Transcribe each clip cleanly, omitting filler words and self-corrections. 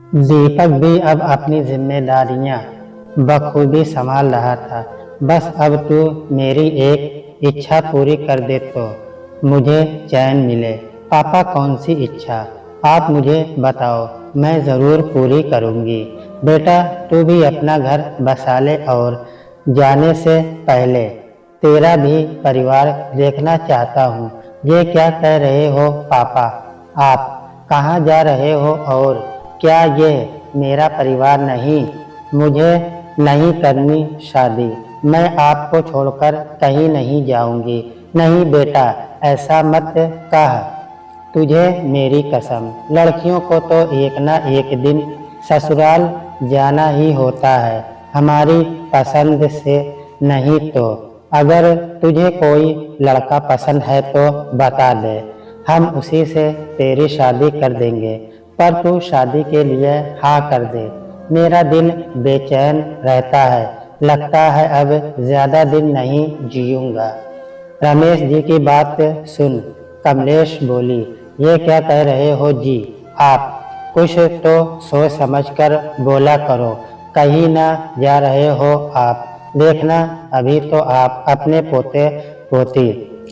दीपक भी अब अपनी जिम्मेदारियां बखूबी संभाल रहा था। बस अब तू मेरी एक इच्छा पूरी कर दे तो मुझे चैन मिले। पापा, कौन सी इच्छा? आप मुझे बताओ, मैं ज़रूर पूरी करूँगी। बेटा, तू भी अपना घर बसा ले और जाने से पहले तेरा भी परिवार देखना चाहता हूँ। ये क्या कह रहे हो पापा? आप कहाँ जा रहे हो और क्या ये मेरा परिवार नहीं? मुझे नहीं करनी शादी। मैं आपको छोड़कर कहीं नहीं जाऊंगी। नहीं बेटा, ऐसा मत कह। तुझे मेरी कसम, लड़कियों को तो एक ना एक दिन ससुराल जाना ही होता है, हमारी पसंद से नहीं तो। अगर तुझे कोई लड़का पसंद है तो बता दे, हम उसी से तेरी शादी कर देंगे। पर तू शादी के लिए हाँ कर दे। मेरा दिल बेचैन रहता है, लगता है अब ज्यादा दिन नहीं जीऊंगा। रमेश जी की बात सुन कमलेश बोली, ये क्या कह रहे हो जी आप? कुछ तो सोच समझ कर बोला करो, कहीं ना जा रहे हो आप? देखना, अभी तो आप अपने पोते पोती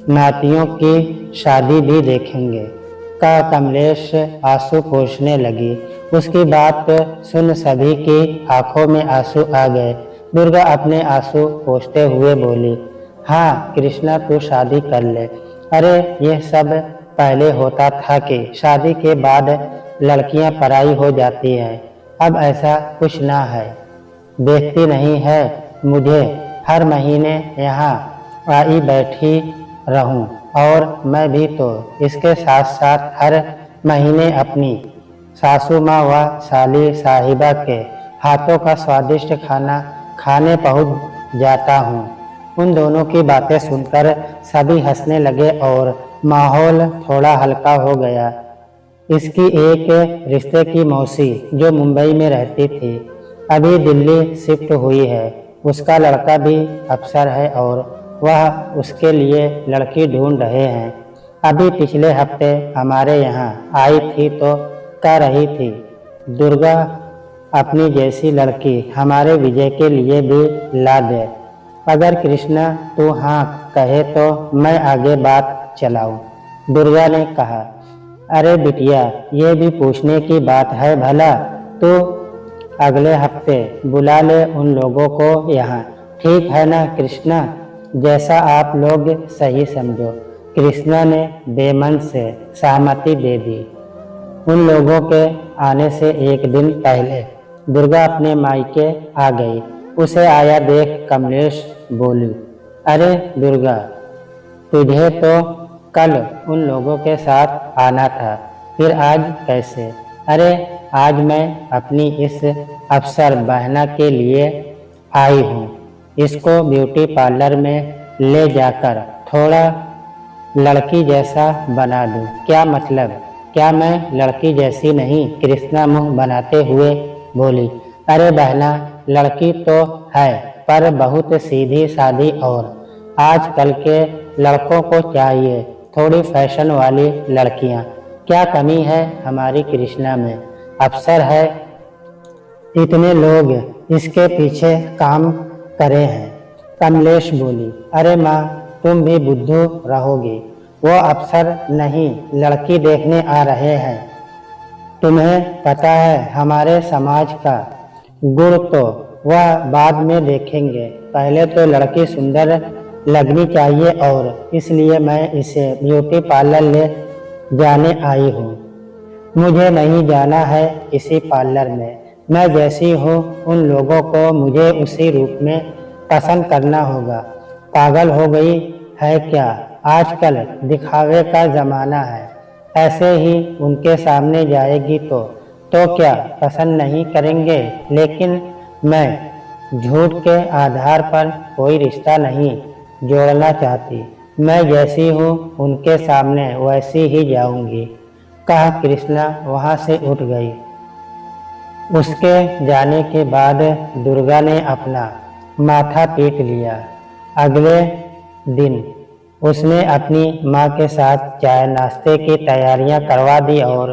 नातियों की शादी भी देखेंगे। का कमलेश आंसू पोंछने लगी। उसकी बात सुन सभी की आंखों में आंसू आ गए। दुर्गा अपने आंसू पोंछते हुए बोली, हाँ कृष्णा, तू शादी कर ले। अरे ये सब पहले होता था कि शादी के बाद लड़कियां पराई हो जाती हैं। अब ऐसा कुछ ना है। देखती नहीं है मुझे हर महीने यहाँ आई बैठी रहूं, और मैं भी तो इसके साथ साथ हर महीने अपनी सासू माँ व साली साहिबा के हाथों का स्वादिष्ट खाना खाने पहुंच जाता हूँ। उन दोनों की बातें सुनकर सभी हंसने लगे और माहौल थोड़ा हल्का हो गया। इसकी एक रिश्ते की मौसी जो मुंबई में रहती थी, अभी दिल्ली शिफ्ट हुई है। उसका लड़का भी अफसर है और वह उसके लिए लड़की ढूंढ रहे हैं। अभी पिछले हफ्ते हमारे यहाँ आई थी तो कह रही थी, दुर्गा अपनी जैसी लड़की हमारे विजय के लिए भी ला दे। अगर कृष्णा तू हाँ कहे तो मैं आगे बात चलाऊं। दुर्गा ने कहा, अरे बिटिया, ये भी पूछने की बात है भला? तो अगले हफ्ते बुला ले उन लोगों को यहाँ, ठीक है ना कृष्णा? जैसा आप लोग सही समझो। कृष्णा ने बेमन से सहमति दे दी। उन लोगों के आने से एक दिन पहले दुर्गा अपने मायके आ गई। उसे आया देख कमलेश बोली, अरे दुर्गा, तुझे तो कल उन लोगों के साथ आना था, फिर आज कैसे? अरे आज मैं अपनी इस अफसर बहना के लिए आई हूँ। इसको ब्यूटी पार्लर में ले जाकर थोड़ा लड़की जैसा बना दूँ। क्या मतलब? क्या मैं लड़की जैसी नहीं? कृष्णा मुंह बनाते हुए बोली, अरे बहना, लड़की तो है पर बहुत सीधी सादी, और आजकल के लड़कों को चाहिए थोड़ी फैशन वाली लड़कियां। क्या कमी है हमारी कृष्णा में? अफसर है, इतने लोग इसके पीछे काम करे हैं। कमलेश बोली, अरे माँ, तुम भी बुद्धू रहोगी। वो अफसर नहीं, लड़की देखने आ रहे हैं। तुम्हें पता है हमारे समाज का गुण तो वह बाद में देखेंगे, पहले तो लड़की सुंदर लगनी चाहिए, और इसलिए मैं इसे ब्यूटी पार्लर ले जाने आई हूँ। मुझे नहीं जाना है किसी पार्लर में। मैं जैसी हूँ उन लोगों को मुझे उसी रूप में पसंद करना होगा। पागल हो गई है क्या? आजकल दिखावे का जमाना है। ऐसे ही उनके सामने जाएगी तो क्या पसंद नहीं करेंगे? लेकिन मैं झूठ के आधार पर कोई रिश्ता नहीं जोड़ना चाहती। मैं जैसी हूँ उनके सामने वैसी ही जाऊंगी। कह कृष्णा वहाँ से उठ गई। उसके जाने के बाद दुर्गा ने अपना माथा पीट लिया। अगले दिन उसने अपनी माँ के साथ चाय नाश्ते की तैयारियां करवा दी और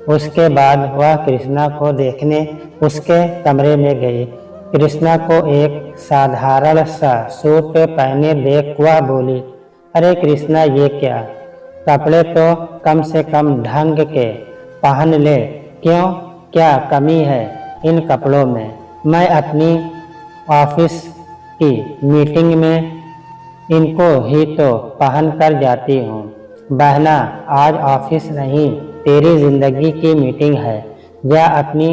उसके बाद वह कृष्णा को देखने उसके कमरे में गई। कृष्णा को एक साधारण सा सूट पहने देख वह बोली, अरे कृष्णा, ये क्या कपड़े तो कम से कम ढंग के पहन ले। क्यों, क्या कमी है इन कपड़ों में? मैं अपनी ऑफिस की मीटिंग में इनको ही तो पहन कर जाती हूँ। बहना, आज ऑफिस नहीं, तेरी जिंदगी की मीटिंग है। जा अपनी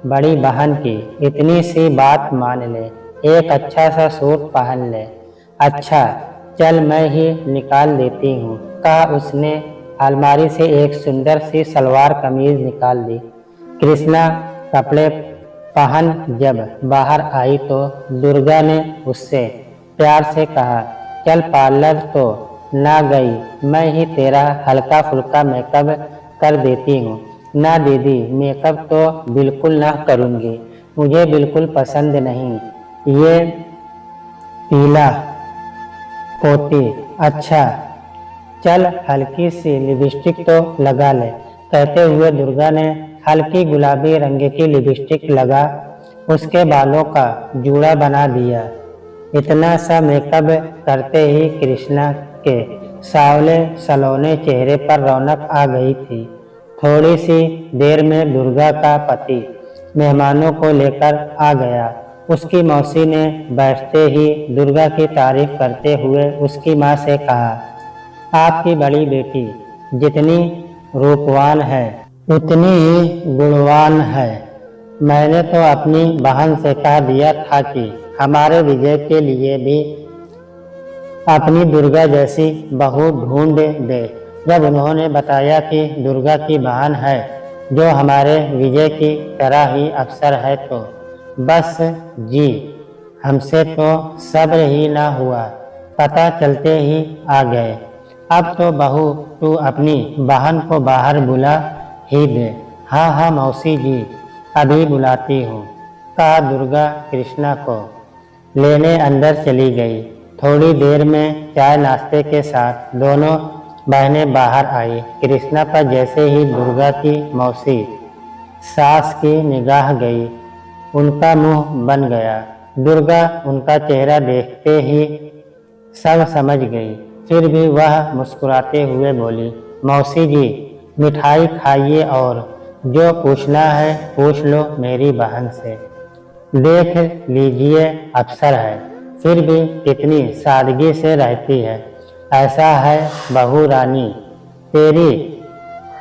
बड़ी बहन की इतनी सी बात मान ले, एक अच्छा सा सूट पहन ले। अच्छा, चल मैं ही निकाल देती हूँ, कहा उसने अलमारी से एक सुंदर सी सलवार कमीज निकाल दी। कृष्णा कपड़े पहन जब बाहर आई तो दुर्गा ने उससे प्यार से कहा, चल पार्लर तो ना गई, मैं ही तेरा हल्का फुल्का मेकअप कर देती हूँ। ना दीदी, मेकअप तो बिल्कुल ना करूँगी, मुझे बिल्कुल पसंद नहीं ये पीला पोती। अच्छा चल हल्की सी लिपस्टिक तो लगा ले। कहते हुए दुर्गा ने हल्की गुलाबी रंग की लिपस्टिक लगा उसके बालों का जूड़ा बना दिया। इतना सा मेकअप करते ही कृष्णा के सावले सलोने चेहरे पर रौनक आ गई थी। थोड़ी सी देर में दुर्गा का पति मेहमानों को लेकर आ गया। उसकी मौसी ने बैठते ही दुर्गा की तारीफ करते हुए उसकी माँ से कहा, आपकी बड़ी बेटी जितनी रूपवान है उतनी ही गुणवान है। मैंने तो अपनी बहन से कह दिया था कि हमारे विजय के लिए भी अपनी दुर्गा जैसी बहू ढूंढ दे। जब उन्होंने बताया कि दुर्गा की बहन है जो हमारे विजय की तरह ही अफसर है तो बस जी, हमसे तो सब्र ही ना हुआ, पता चलते ही आ गए। अब तो बहू तू अपनी बहन को बाहर बुला ही दे। हाँ हाँ मौसी जी, अभी बुलाती हूँ, कहा दुर्गा कृष्णा को लेने अंदर चली गई। थोड़ी देर में चाय नाश्ते के साथ दोनों बहनें बाहर आई। कृष्णा पर जैसे ही दुर्गा की मौसी सास की निगाह गई, उनका मुंह बन गया। दुर्गा उनका चेहरा देखते ही सब समझ गई, फिर भी वह मुस्कुराते हुए बोली, मौसी जी मिठाई खाइए और जो पूछना है पूछ लो मेरी बहन से। देख लीजिए अफसर है, फिर भी कितनी सादगी से रहती है। ऐसा है बहू रानी, तेरी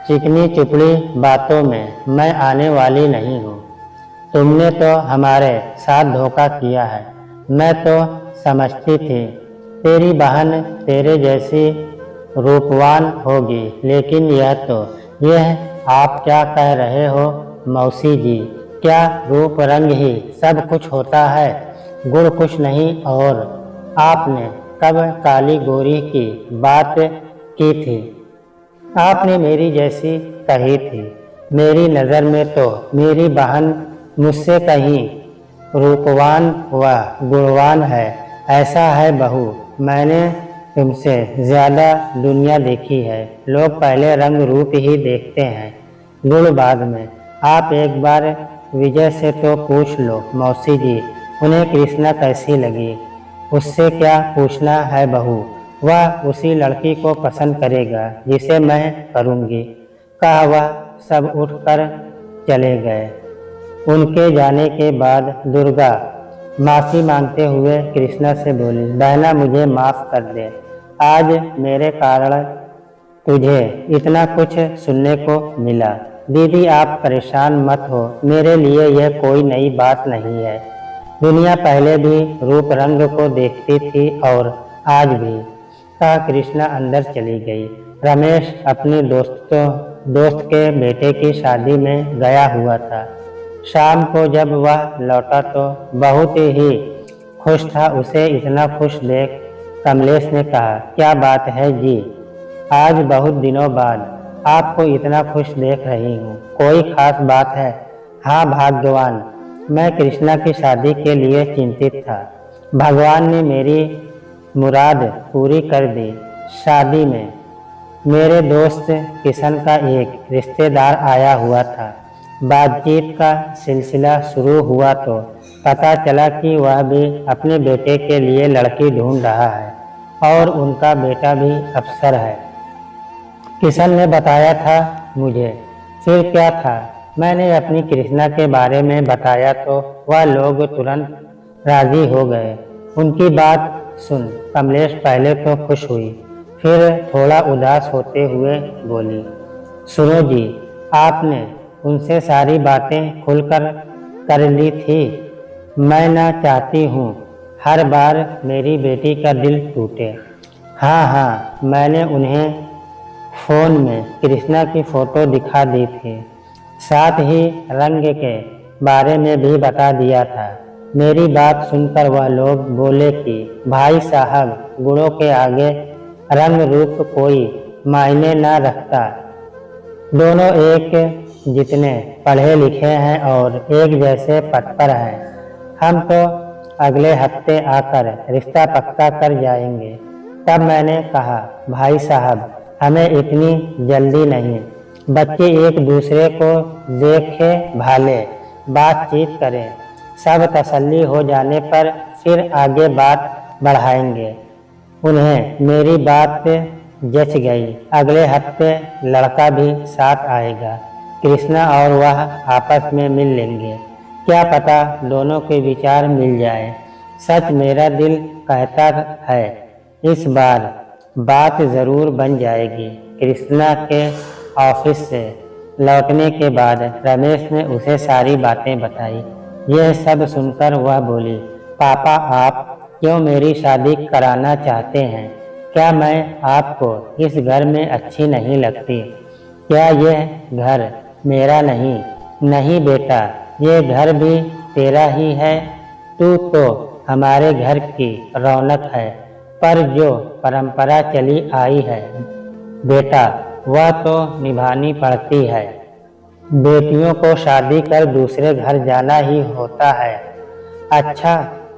चिकनी चुपड़ी बातों में मैं आने वाली नहीं हूँ। तुमने तो हमारे साथ धोखा किया है। मैं तो समझती थी तेरी बहन तेरे जैसी रूपवान होगी, लेकिन यह आप क्या कह रहे हो मौसी जी? क्या रूप रंग ही सब कुछ होता है, गुण कुछ नहीं? और आपने कब काली गोरी की बात की थी? आपने मेरी जैसी कही थी। मेरी नज़र में तो मेरी बहन मुझसे कहीं रूपवान व गुणवान है। ऐसा है बहू, मैंने तुमसे ज़्यादा दुनिया देखी है। लोग पहले रंग रूप ही देखते हैं, गुण बाद में। आप एक बार विजय से तो पूछ लो मौसी जी, उन्हें कृष्णा कैसी लगी। उससे क्या पूछना है बहू, वह उसी लड़की को पसंद करेगा जिसे मैं करूँगी। कहा वह सब उठकर चले गए। उनके जाने के बाद दुर्गा माफ़ी मांगते हुए कृष्णा से बोली, बहना मुझे माफ़ कर दे, आज मेरे कारण तुझे इतना कुछ सुनने को मिला। दीदी आप परेशान मत हो, मेरे लिए यह कोई नई बात नहीं है। दुनिया पहले भी रूप रंग को देखती थी और आज भी। कहा कृष्णा अंदर चली गई। रमेश अपने दोस्त के बेटे की शादी में गया हुआ था। शाम को जब वह लौटा तो बहुत ही खुश था। उसे इतना खुश देख कमलेश ने कहा, क्या बात है जी, आज बहुत दिनों बाद आपको इतना खुश देख रही हूँ, कोई खास बात है? हाँ भाग्यवान, मैं कृष्णा की शादी के लिए चिंतित था। भगवान ने मेरी मुराद पूरी कर दी। शादी में मेरे दोस्त किशन का एक रिश्तेदार आया हुआ था। बातचीत का सिलसिला शुरू हुआ तो पता चला कि वह भी अपने बेटे के लिए लड़की ढूंढ रहा है और उनका बेटा भी अफसर है। किशन ने बताया था मुझे। फिर क्या था? मैंने अपनी कृष्णा के बारे में बताया तो वह लोग तुरंत राजी हो गए। उनकी बात सुन कमलेश पहले तो खुश हुई, फिर थोड़ा उदास होते हुए बोली, सुनो जी, आपने उनसे सारी बातें खुलकर कर ली थी। मैं ना चाहती हूँ हर बार मेरी बेटी का दिल टूटे। हाँ, मैंने उन्हें फ़ोन में कृष्णा की फ़ोटो दिखा दी थी, साथ ही रंग के बारे में भी बता दिया था। मेरी बात सुनकर वह लोग बोले कि भाई साहब, गुणों के आगे रंग रूप कोई मायने न रखता। दोनों एक जितने पढ़े लिखे हैं और एक जैसे पद पर हैं। हम तो अगले हफ्ते आकर रिश्ता पक्का कर जाएंगे। तब मैंने कहा, भाई साहब, हमें इतनी जल्दी नहीं। बच्चे एक दूसरे को देखे भाले, बातचीत करें, सब तसल्ली हो जाने पर फिर आगे बात बढ़ाएंगे। उन्हें मेरी बात जच गई। अगले हफ्ते लड़का भी साथ आएगा। कृष्णा और वह आपस में मिल लेंगे। क्या पता दोनों के विचार मिल जाए। सच मेरा दिल कहता है इस बार बात ज़रूर बन जाएगी। कृष्णा के ऑफिस से लौटने के बाद रमेश ने उसे सारी बातें बताई। यह सब सुनकर वह बोली, पापा, आप क्यों मेरी शादी कराना चाहते हैं? क्या मैं आपको इस घर में अच्छी नहीं लगती? क्या यह घर मेरा नहीं? नहीं बेटा, ये घर भी तेरा ही है। तू तो हमारे घर की रौनक है, पर जो परंपरा चली आई है बेटा, वह तो निभानी पड़ती है। बेटियों को शादी कर दूसरे घर जाना ही होता है। अच्छा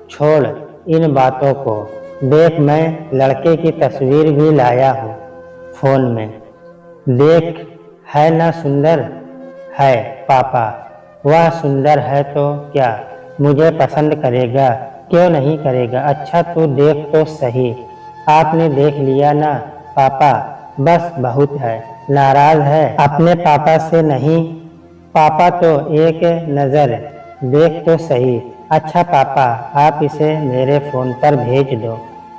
छोड़ इन बातों को, देख मैं लड़के की तस्वीर भी लाया हूँ फ़ोन में। देख, है ना सुंदर? है पापा, वह सुंदर है तो क्या मुझे पसंद करेगा? क्यों नहीं करेगा? अच्छा तू देख तो सही। आपने देख लिया ना पापा, बस बहुत है। नाराज है अपने पापा से? नहीं पापा, तो एक नज़र देख तो सही। अच्छा पापा, आप इसे मेरे फ़ोन पर भेज दो,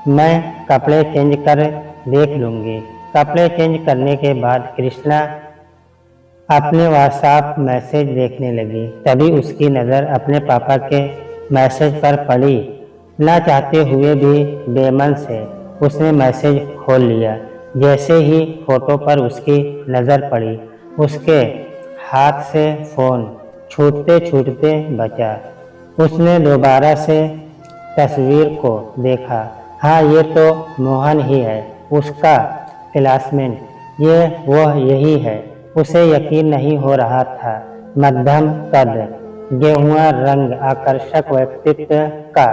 मैं कपड़े चेंज कर देख लूँगी। कपड़े चेंज करने के बाद कृष्णा अपने व्हाट्सएप मैसेज देखने लगी। तभी उसकी नज़र अपने पापा के मैसेज पर पड़ी। ना चाहते हुए भी बेमन से उसने मैसेज खोल लिया। जैसे ही फ़ोटो पर उसकी नज़र पड़ी, उसके हाथ से फ़ोन छूटते छूटते बचा। उसने दोबारा से तस्वीर को देखा। हाँ, ये तो मोहन ही है, उसका क्लासमेट। ये वह यही है। उसे यकीन नहीं हो रहा था। मध्यम कद, गेहुआ रंग, आकर्षक व्यक्तित्व का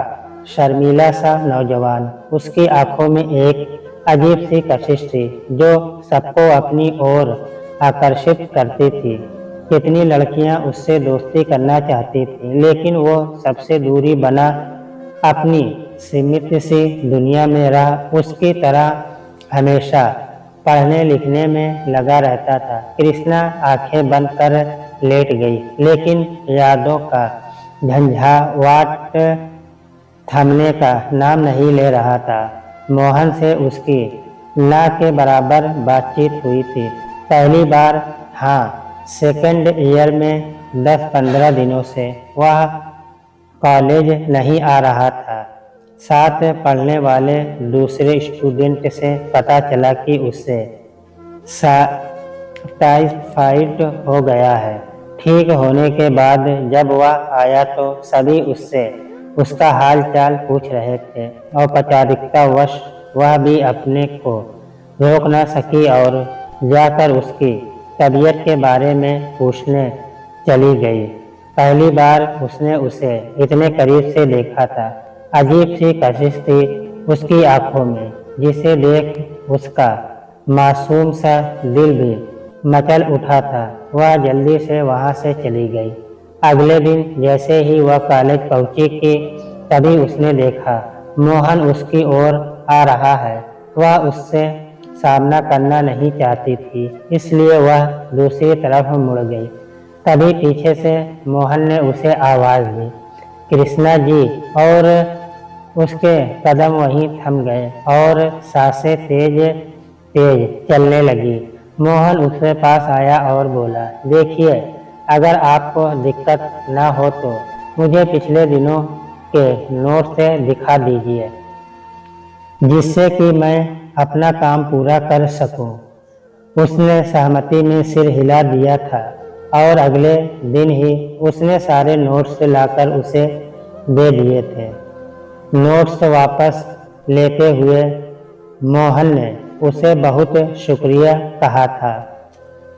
शर्मीला सा नौजवान। उसकी आंखों में एक अजीब सी कशिश थी जो सबको अपनी ओर आकर्षित करती थी। कितनी लड़कियां उससे दोस्ती करना चाहती थीं, लेकिन वो सबसे दूरी बना अपनी सीमित सी दुनिया में रहा। उसकी तरह हमेशा पढ़ने लिखने में लगा रहता था। कृष्णा आंखें बंद कर लेट गई, लेकिन यादों का झंझावात थमने का नाम नहीं ले रहा था। मोहन से उसकी ना के बराबर बातचीत हुई थी पहली बार। हाँ, सेकेंड ईयर में 10-15 दिनों से वह कॉलेज नहीं आ रहा था। साथ पढ़ने वाले दूसरे स्टूडेंट से पता चला कि उससे टाइफाइड हो गया है। ठीक होने के बाद जब वह आया तो सभी उससे उसका हाल चाल पूछ रहे थे। औपचारिकतावश वह भी अपने को रोक न सकी और जाकर उसकी तबीयत के बारे में पूछने चली गई। पहली बार उसने उसे इतने करीब से देखा था। अजीब सी कशिश थी उसकी आंखों में, जिसे देख उसका मासूम सा दिल भी मचल उठा था। वह जल्दी से वहाँ से चली गई। अगले दिन जैसे ही वह कॉलेज पहुंची कि तभी उसने देखा मोहन उसकी ओर आ रहा है। वह उससे सामना करना नहीं चाहती थी, इसलिए वह दूसरी तरफ मुड़ गई। तभी पीछे से मोहन ने उसे आवाज़ दी, कृष्णा जी, और उसके कदम वहीं थम गए और सांसें तेज तेज चलने लगी। मोहन उसके पास आया और बोला, देखिए, अगर आपको दिक्कत ना हो तो मुझे पिछले दिनों के नोट से दिखा दीजिए, जिससे कि मैं अपना काम पूरा कर सकूं। उसने सहमति में सिर हिला दिया था और अगले दिन ही उसने सारे नोट्स लाकर उसे दे दिए थे। नोट्स वापस लेते हुए मोहन ने उसे बहुत शुक्रिया कहा था।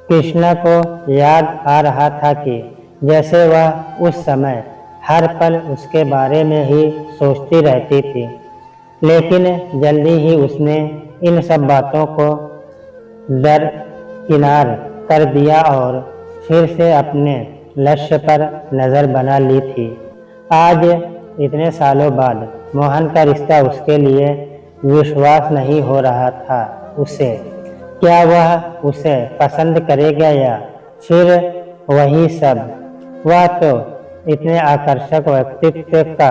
कृष्णा को याद आ रहा था कि जैसे वह उस समय हर पल उसके बारे में ही सोचती रहती थी, लेकिन जल्दी ही उसने इन सब बातों को दरकिनार कर दिया और फिर से अपने लक्ष्य पर नज़र बना ली थी। आज इतने सालों बाद मोहन का रिश्ता उसके लिए विश्वास नहीं हो रहा था। उसे क्या वह उसे पसंद करेगा या फिर वही सब? वह तो इतने आकर्षक व्यक्तित्व का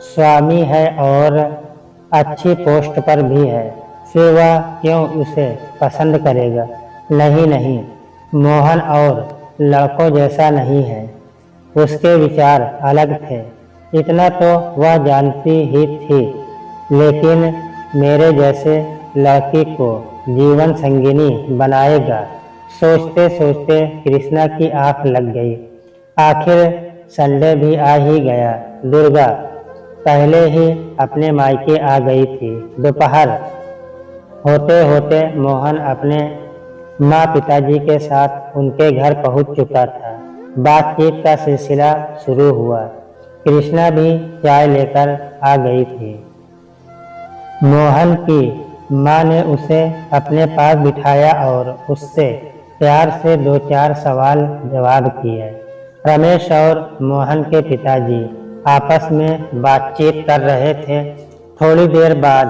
स्वामी है और अच्छी पोस्ट पर भी है, फिर वह क्यों उसे पसंद करेगा? नहीं नहीं, मोहन और लड़कों जैसा नहीं है। उसके विचार अलग थे, इतना तो वह जानती ही थी, लेकिन मेरे जैसे लड़की को जीवन संगिनी बनाएगा। सोचते सोचते कृष्णा की आंख लग गई। आखिर संडे भी आ ही गया। दुर्गा पहले ही अपने मायके आ गई थी। दोपहर होते होते मोहन अपने माँ पिताजी के साथ उनके घर पहुंच चुका था। बातचीत का सिलसिला शुरू हुआ। कृष्णा भी चाय लेकर आ गई थी। मोहन की माँ ने उसे अपने पास बिठाया और उससे प्यार से 2-4 सवाल जवाब किए। रमेश और मोहन के पिताजी आपस में बातचीत कर रहे थे। थोड़ी देर बाद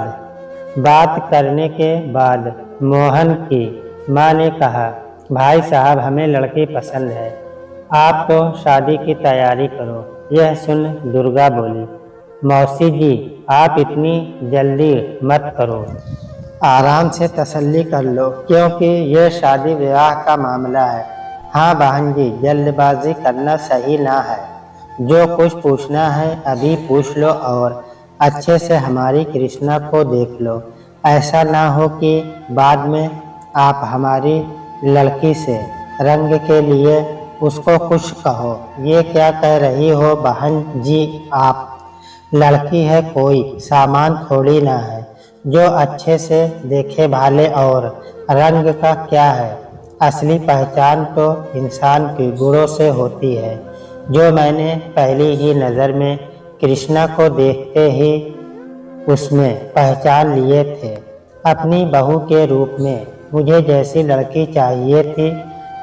बात करने के बाद मोहन की माँ ने कहा, भाई साहब, हमें लड़की पसंद है, आप तो शादी की तैयारी करो। यह सुन दुर्गा बोली, मौसी जी, आप इतनी जल्दी मत करो, आराम से तसल्ली कर लो, क्योंकि यह शादी विवाह का मामला है। हाँ बहन जी, जल्दबाजी करना सही ना है। जो कुछ पूछना है अभी पूछ लो और अच्छे से हमारी कृष्णा को देख लो। ऐसा ना हो कि बाद में आप हमारी लड़की से रंग के लिए उसको कुछ कहो। ये क्या कह रही हो बहन जी आप? लड़की है कोई सामान थोड़ी ना है जो अच्छे से देखे भाले, और रंग का क्या है? असली पहचान तो इंसान के गुणों से होती है, जो मैंने पहली ही नज़र में कृष्णा को देखते ही उसमें पहचान लिए थे। अपनी बहू के रूप में मुझे जैसी लड़की चाहिए थी,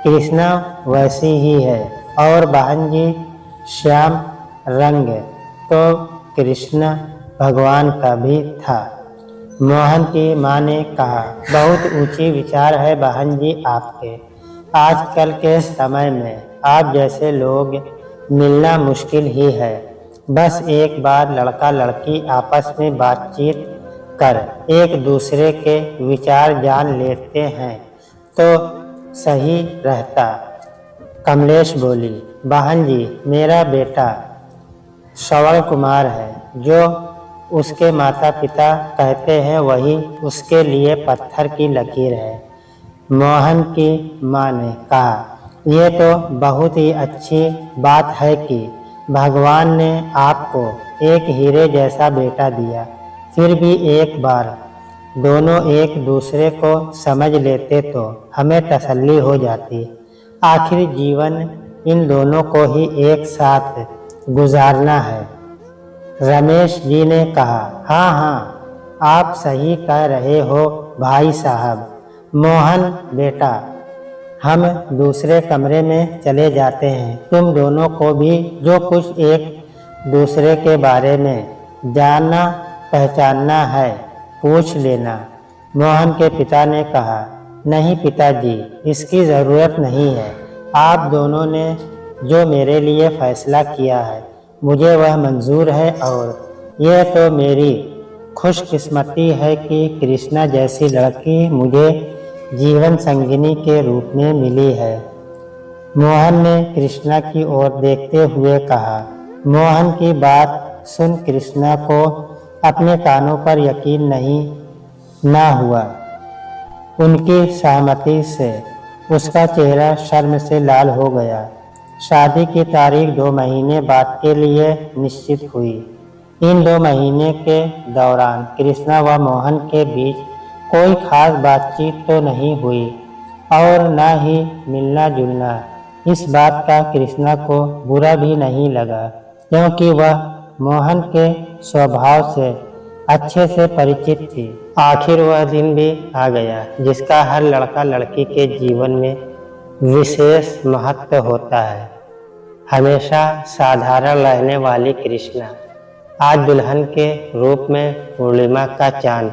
कृष्णा वैसी ही है। और बहन जी, श्याम रंग तो कृष्ण भगवान का भी था। मोहन की माँ ने कहा, बहुत ऊंची विचार है बहन जी आपके। आजकल के समय में आप जैसे लोग मिलना मुश्किल ही है। बस एक बार लड़का लड़की आपस में बातचीत कर एक दूसरे के विचार जान लेते हैं तो सही रहता। कमलेश बोली, बहन जी, मेरा बेटा श्रवण कुमार है। जो उसके माता पिता कहते हैं वही उसके लिए पत्थर की लकीर है। मोहन की माँ ने कहा, ये तो बहुत ही अच्छी बात है कि भगवान ने आपको एक हीरे जैसा बेटा दिया। फिर भी एक बार दोनों एक दूसरे को समझ लेते तो हमें तसल्ली हो जाती। आखिर जीवन इन दोनों को ही एक साथ गुजारना है। रमेश जी ने कहा, हाँ हाँ, आप सही कह रहे हो भाई साहब। मोहन बेटा, हम दूसरे कमरे में चले जाते हैं। तुम दोनों को भी जो कुछ एक दूसरे के बारे में जानना पहचानना है पूछ लेना। मोहन के पिता ने कहा, नहीं पिताजी, इसकी ज़रूरत नहीं है। आप दोनों ने जो मेरे लिए फैसला किया है मुझे वह मंजूर है, और यह तो मेरी खुशकिस्मती है कि कृष्णा जैसी लड़की मुझे जीवन संगिनी के रूप में मिली है। मोहन ने कृष्णा की ओर देखते हुए कहा। मोहन की बात सुन कृष्णा को अपने कानों पर यकीन नहीं ना हुआ। उनकी सहमति से उसका चेहरा शर्म से लाल हो गया। शादी की तारीख 2 महीने बाद के लिए निश्चित हुई। इन 2 महीने के दौरान कृष्णा व मोहन के बीच कोई खास बातचीत तो नहीं हुई और न ही मिलना जुलना। इस बात का कृष्णा को बुरा भी नहीं लगा, क्योंकि वह मोहन के स्वभाव से अच्छे से परिचित थी। आखिर वह दिन भी आ गया जिसका हर लड़का लड़की के जीवन में विशेष महत्व होता है। हमेशा साधारण रहने वाली कृष्णा आज दुल्हन के रूप में पूर्णिमा का चांद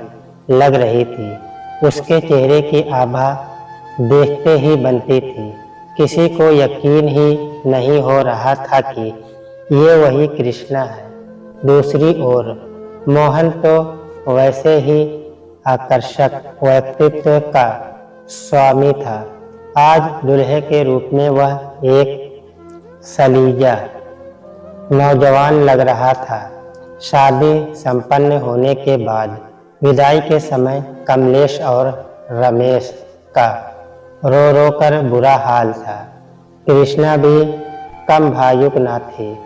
लग रही थी। उसके चेहरे की आभा देखते ही बनती थी। किसी को यकीन ही नहीं हो रहा था कि ये वही कृष्णा है। दूसरी ओर मोहन तो वैसे ही आकर्षक व्यक्तित्व का स्वामी था। आज दुल्हे के रूप में वह एक सलीजा नौजवान लग रहा था। शादी संपन्न होने के बाद विदाई के समय कमलेश और रमेश का रो रो कर बुरा हाल था। कृष्णा भी कम भावुक न थी।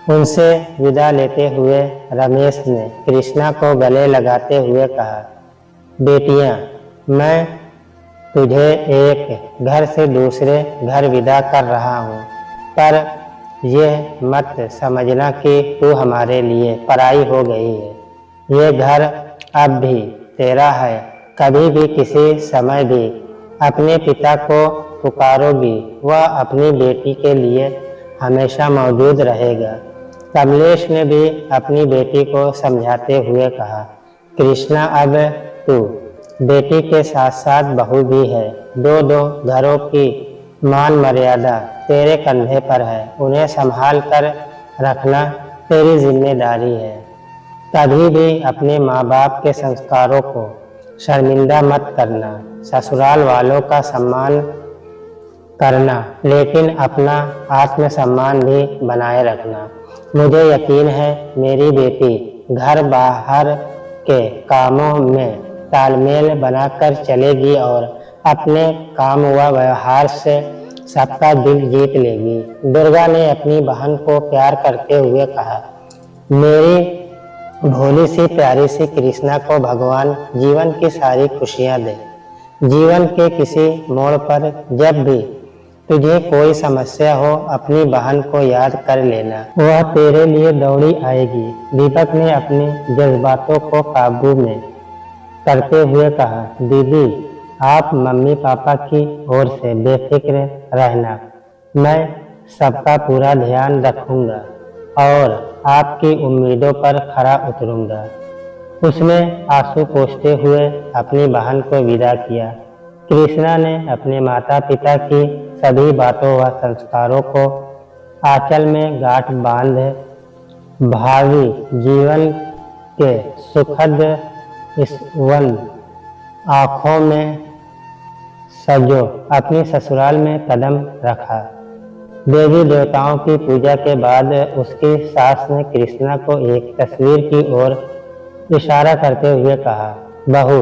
उनसे विदा लेते हुए रमेश ने कृष्णा को गले लगाते हुए कहा, बेटियां, मैं तुझे एक घर से दूसरे घर विदा कर रहा हूँ, पर यह मत समझना कि तू हमारे लिए पराई हो गई है। ये घर अब भी तेरा है। कभी भी किसी समय भी अपने पिता को पुकारोगी, वह अपनी बेटी के लिए हमेशा मौजूद रहेगा। कमलेश ने भी अपनी बेटी को समझाते हुए कहा, कृष्णा, अब तू बेटी के साथ साथ बहू भी है। दो घरों की मान मर्यादा तेरे कंधे पर है। उन्हें संभाल कर रखना तेरी जिम्मेदारी है। कभी भी अपने माँ बाप के संस्कारों को शर्मिंदा मत करना। ससुराल वालों का सम्मान करना, लेकिन अपना आत्मसम्मान भी बनाए रखना। मुझे यकीन है मेरी बेटी घर बाहर के कामों में तालमेल बनाकर चलेगी और अपने काम व व्यवहार से सबका दिल जीत लेगी। दुर्गा ने अपनी बहन को प्यार करते हुए कहा, मेरी भोली सी प्यारी सी कृष्णा को भगवान जीवन की सारी खुशियां दे। जीवन के किसी मोड़ पर जब भी तुझे कोई समस्या हो, अपनी बहन को याद कर लेना, वह तेरे लिए दौड़ी आएगी। दीपक ने अपने जज्बातों को काबू में करते हुए कहा, दीदी, आप मम्मी पापा की ओर से बेफिक्र रहना। मैं सबका पूरा ध्यान रखूंगा और आपकी उम्मीदों पर खरा उतरूंगा। उसने आंसू पोंछते हुए अपनी बहन को विदा किया। कृष्णा ने अपने माता पिता की सभी बातों व संस्कारों को आंचल में गांठ बांध भावी जीवन के सुखद स्वन आँखों में सजो अपनी ससुराल में कदम रखा। देवी देवताओं की पूजा के बाद उसकी सास ने कृष्णा को एक तस्वीर की ओर इशारा करते हुए कहा, बहू,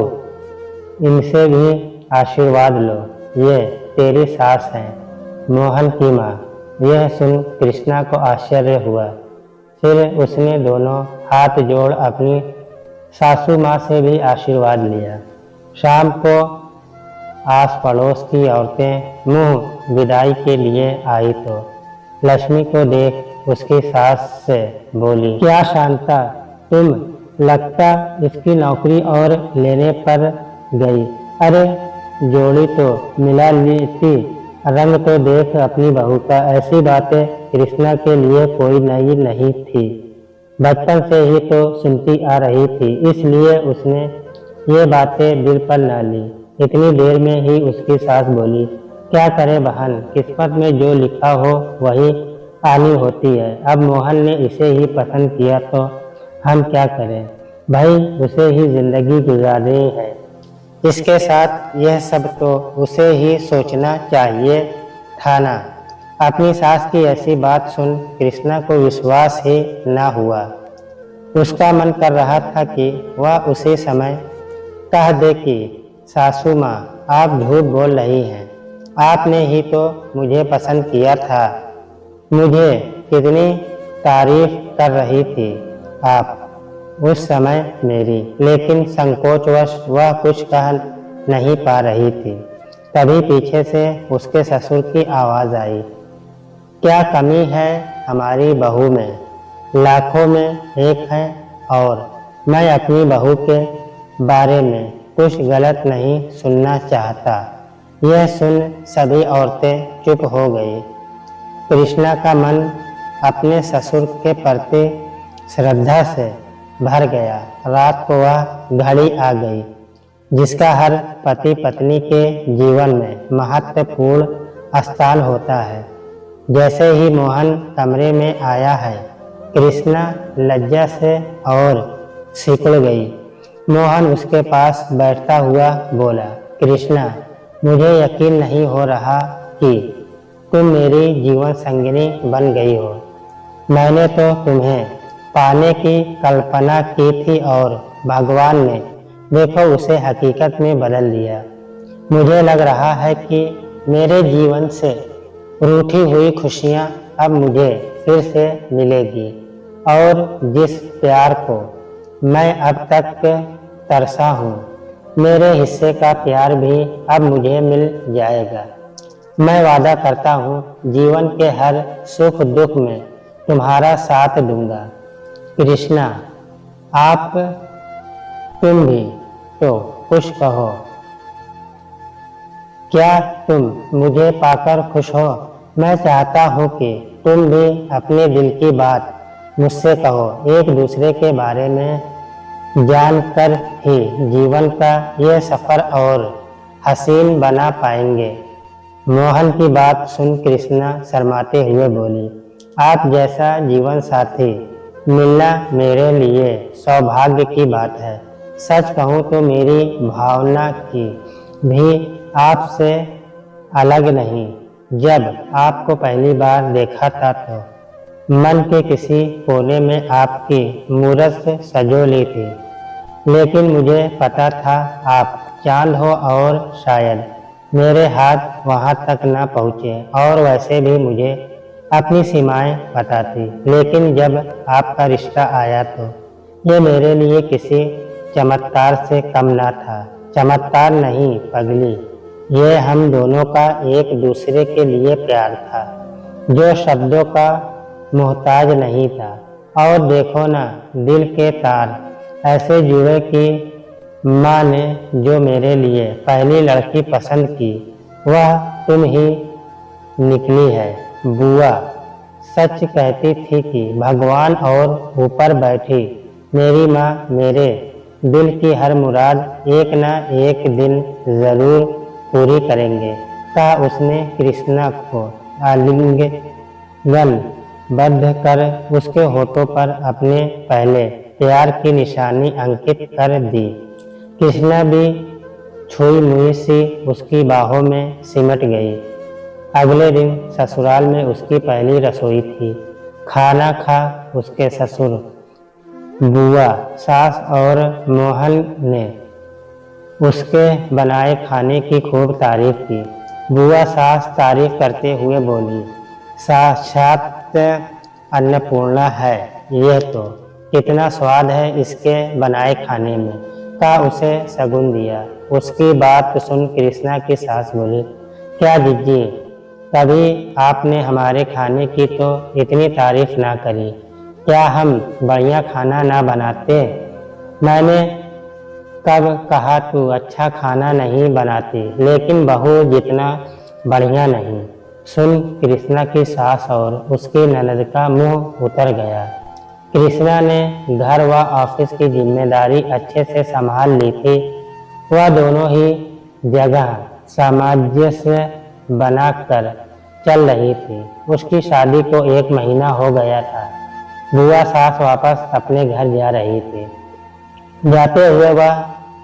इनसे भी आशीर्वाद लो, ये तेरी सास है, मोहन की माँ। यह सुन कृष्णा को आश्चर्य हुआ। फिर उसने दोनों हाथ जोड़ अपनी सासू माँ से भी आशीर्वाद लिया। शाम को आस पड़ोस की औरतें मुंह विदाई के लिए आई तो लक्ष्मी को देख उसकी सास से बोली, क्या शांता, तुम लगता इसकी नौकरी और लेने पर गई। अरे जोड़ी तो मिला लेती, रंग तो देख अपनी बहू का। ऐसी बातें कृष्णा के लिए कोई नई नहीं थी, बचपन से ही तो सुनती आ रही थी, इसलिए उसने ये बातें दिल पर न ली। इतनी देर में ही उसकी सास बोली, क्या करे बहन, किस्मत में जो लिखा हो वही आनी होती है। अब मोहन ने इसे ही पसंद किया तो हम क्या करें भाई, उसे ही जिंदगी गुजारनी है। इसके साथ यह सब तो उसे ही सोचना चाहिए था ना। अपनी सास की ऐसी बात सुन कृष्णा को विश्वास ही न हुआ। उसका मन कर रहा था कि वह उसी समय कह दे कि सासू माँ, आप झूठ बोल रही हैं, आपने ही तो मुझे पसंद किया था, मुझे कितनी तारीफ कर रही थी आप उस समय मेरी। लेकिन संकोचवश वह कुछ कह नहीं पा रही थी। तभी पीछे से उसके ससुर की आवाज़ आई, क्या कमी है हमारी बहू में, लाखों में एक है, और मैं अपनी बहू के बारे में कुछ गलत नहीं सुनना चाहता। यह सुन सभी औरतें चुप हो गई। कृष्णा का मन अपने ससुर के प्रति श्रद्धा से भर गया। रात को वह घड़ी आ गई जिसका हर पति पत्नी के जीवन में महत्वपूर्ण स्थान होता है। जैसे ही मोहन कमरे में आया है, कृष्णा लज्जा से और सिकुड़ गई। मोहन उसके पास बैठता हुआ बोला, कृष्णा, मुझे यकीन नहीं हो रहा कि तुम मेरी जीवन संगिनी बन गई हो। मैंने तो तुम्हें पाने की कल्पना की थी और भगवान ने देखो उसे हकीकत में बदल दिया। मुझे लग रहा है कि मेरे जीवन से रूठी हुई खुशियाँ अब मुझे फिर से मिलेगी, और जिस प्यार को मैं अब तक तरसा हूँ, मेरे हिस्से का प्यार भी अब मुझे मिल जाएगा। मैं वादा करता हूँ जीवन के हर सुख दुख में तुम्हारा साथ दूंगा। कृष्णा, आप तुम भी तो कुछ कहो। क्या तुम मुझे पाकर खुश हो? मैं चाहता हूँ कि तुम भी अपने दिल की बात मुझसे कहो। एक दूसरे के बारे में जानकर ही जीवन का ये सफ़र और हसीन बना पाएंगे। मोहन की बात सुन कृष्णा शर्माते हुए बोली, आप जैसा जीवन साथी मिलना मेरे लिए सौभाग्य की बात है। सच कहूँ तो मेरी भावना की भी आपसे अलग नहीं। जब आपको पहली बार देखा था तो मन के किसी कोने में आपकी मूरत सजो ली थी, लेकिन मुझे पता था आप चांद हो और शायद मेरे हाथ वहाँ तक न पहुँचे, और वैसे भी मुझे अपनी सीमाएं पता थी। लेकिन जब आपका रिश्ता आया तो ये मेरे लिए किसी चमत्कार से कम ना था। चमत्कार नहीं पगली, ये हम दोनों का एक दूसरे के लिए प्यार था जो शब्दों का मोहताज नहीं था। और देखो ना, दिल के तार ऐसे जुड़े कि माँ ने जो मेरे लिए पहली लड़की पसंद की वह तुम ही निकली है। बुआ सच कहती थी कि भगवान और ऊपर बैठी मेरी माँ मेरे दिल की हर मुराद एक न एक दिन जरूर पूरी करेंगे। कहा उसने कृष्णा को आलिंगन बद्ध कर उसके होठों पर अपने पहले प्यार की निशानी अंकित कर दी। कृष्णा भी छुई मुई सी उसकी बाहों में सिमट गई। अगले दिन ससुराल में उसकी पहली रसोई थी। खाना खा उसके ससुर, बुआ, सास और मोहन ने उसके बनाए खाने की खूब तारीफ की। बुआ सास तारीफ करते हुए बोली, साक्षात अन्नपूर्णा है यह तो, कितना स्वाद है इसके बनाए खाने में। का उसे शगुन दिया। उसकी बात सुन कृष्णा की सास बोली, क्या जीजी, कभी आपने हमारे खाने की तो इतनी तारीफ ना करी, क्या हम बढ़िया खाना ना बनाते? मैंने कब कहा तू अच्छा खाना नहीं बनाती, लेकिन बहू जितना बढ़िया नहीं। सुन कृष्णा की सास और उसकी ननद का मुंह उतर गया। कृष्णा ने घर व ऑफिस की जिम्मेदारी अच्छे से संभाल ली थी। वह दोनों ही जगह सामंजस्य बनाकर चल रही थी। उसकी शादी को 1 महीना हो गया था। बुआ सास वापस अपने घर जा रही थी। जाते हुए वह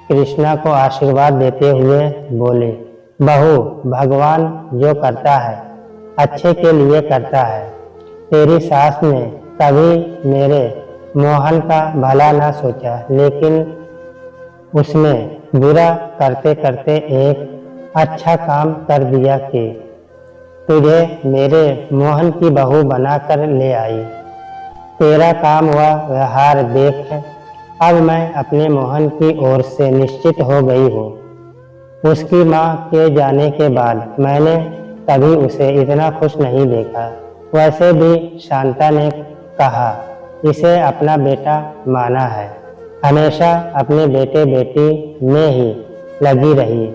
कृष्णा को आशीर्वाद देते हुए बोले, बहू, भगवान जो करता है अच्छे के लिए करता है। तेरी सास ने कभी मेरे मोहन का भला ना सोचा, लेकिन उसने बुरा करते करते एक अच्छा काम कर दिया कि तुझे मेरे मोहन की बहू बनाकर ले आई। तेरा काम व व्यवहार देख अब मैं अपने मोहन की ओर से निश्चित हो गई हूँ। उसकी माँ के जाने के बाद मैंने कभी उसे इतना खुश नहीं देखा। वैसे भी शांता ने कहा, इसे अपना बेटा माना है, हमेशा अपने बेटे बेटी में ही लगी रही।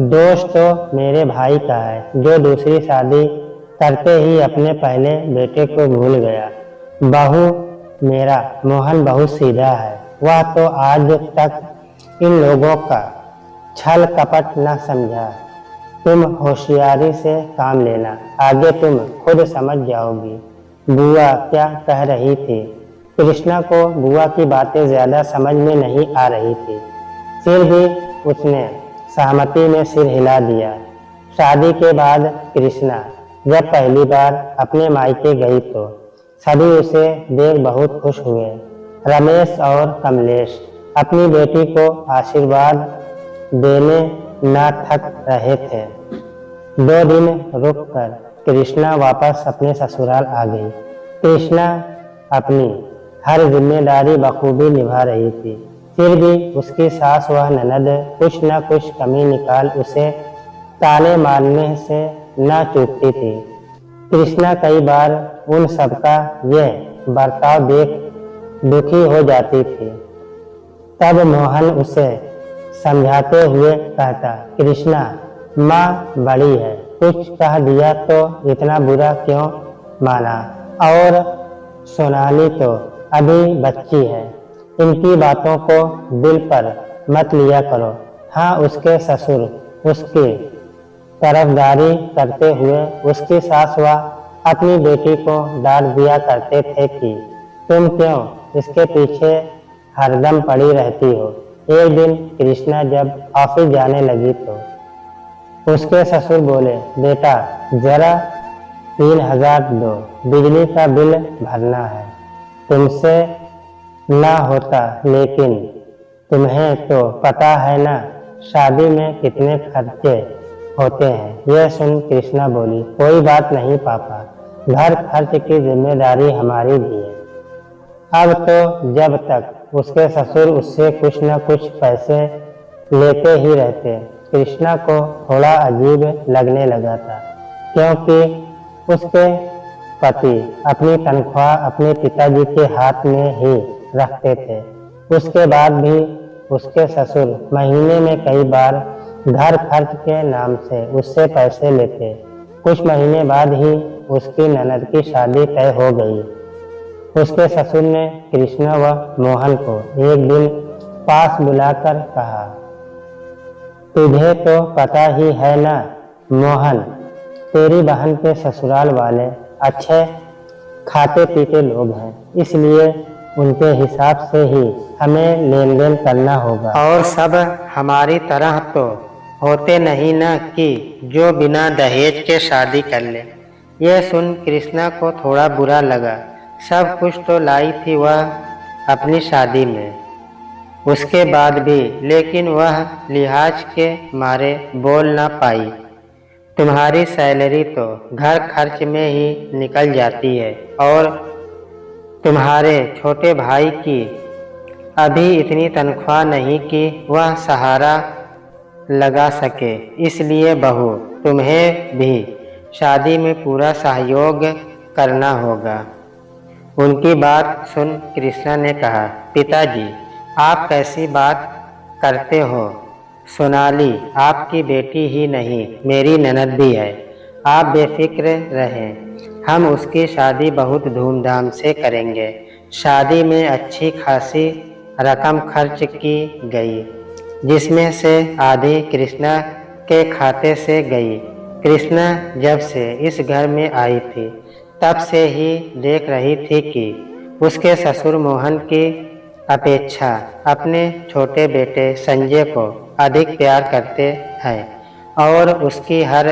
दोष तो मेरे भाई का है, जो दूसरी शादी करते ही अपने पहले बेटे को भूल गया। बहू, मेरा मोहन बहुत सीधा है। वह तो आज तक इन लोगों का छल कपट न समझा। तुम होशियारी से काम लेना, आगे तुम खुद समझ जाओगी। बुआ क्या कह रही थी? कृष्णा को बुआ की बातें ज्यादा समझ में नहीं आ रही थी, फिर भी उसने सहमति में सिर हिला दिया। शादी के बाद कृष्णा जब पहली बार अपने मायके गई तो सभी उसे देख बहुत खुश हुए। रमेश और कमलेश अपनी बेटी को आशीर्वाद देने न थक रहे थे। 2 दिन रुककर कृष्णा वापस अपने ससुराल आ गई। कृष्णा अपनी हर जिम्मेदारी बखूबी निभा रही थी, फिर भी उसकी सास व ननद कुछ न कुछ कमी निकाल उसे ताने मारने से न चूकती थी। कृष्णा कई बार उन सबका यह बर्ताव देख दुखी हो जाती थी। तब मोहन उसे समझाते हुए कहता, कृष्णा, माँ बड़ी है, कुछ कह दिया तो इतना बुरा क्यों माना, और सोनाली तो अभी बच्ची है, इनकी बातों को दिल पर मत लिया करो। हाँ, उसके ससुर उसकी तरफदारी करते हुए उसकी सास व अपनी बेटी को डांट दिया करते थे कि तुम क्यों इसके पीछे हरदम पड़ी रहती हो। एक दिन कृष्णा जब ऑफिस जाने लगी तो उसके ससुर बोले, बेटा जरा 3000 दो, बिजली का बिल भरना है। तुमसे ना होता, लेकिन तुम्हें तो पता है ना शादी में कितने खर्चे होते हैं। यह सुन कृष्णा बोली, कोई बात नहीं पापा, घर खर्च की जिम्मेदारी हमारी भी है। अब तो जब तक उसके ससुर उससे कुछ न कुछ पैसे लेते ही रहते। कृष्णा को थोड़ा अजीब लगने लगा था, क्योंकि उसके पति अपनी तनख्वाह अपने पिताजी के हाथ में ही रखते थे। उसके बाद भी उसके ससुर महीने में कई बार घर खर्च के नाम से उससे पैसे लेते। कुछ महीने बाद ही उसकी ननद की शादी तय हो गई। उसके ससुर ने कृष्णा व मोहन को एक दिन पास बुलाकर कहा, तुझे तो पता ही है ना मोहन, तेरी बहन के ससुराल वाले अच्छे खाते पीते लोग हैं, इसलिए उनके हिसाब से ही हमें लेन देन करना होगा। और सब हमारी तरह तो होते नहीं ना कि जो बिना दहेज के शादी कर ले। यह सुन कृष्णा को थोड़ा बुरा लगा। सब कुछ तो लाई थी वह अपनी शादी में, उसके बाद भी, लेकिन वह लिहाज के मारे बोल ना पाई। तुम्हारी सैलरी तो घर खर्च में ही निकल जाती है, और तुम्हारे छोटे भाई की अभी इतनी तनख्वाह नहीं कि वह सहारा लगा सके, इसलिए बहू तुम्हें भी शादी में पूरा सहयोग करना होगा। उनकी बात सुन कृष्णा ने कहा, पिताजी आप कैसी बात करते हो। सोनाली आपकी बेटी ही नहीं, मेरी ननद भी है। आप बेफिक्र रहें, हम उसकी शादी बहुत धूमधाम से करेंगे। शादी में अच्छी खासी रकम खर्च की गई, जिसमें से आधी कृष्णा के खाते से गई। कृष्णा जब से इस घर में आई थी, तब से ही देख रही थी कि उसके ससुर मोहन की अपेक्षा अपने छोटे बेटे संजय को अधिक प्यार करते हैं और उसकी हर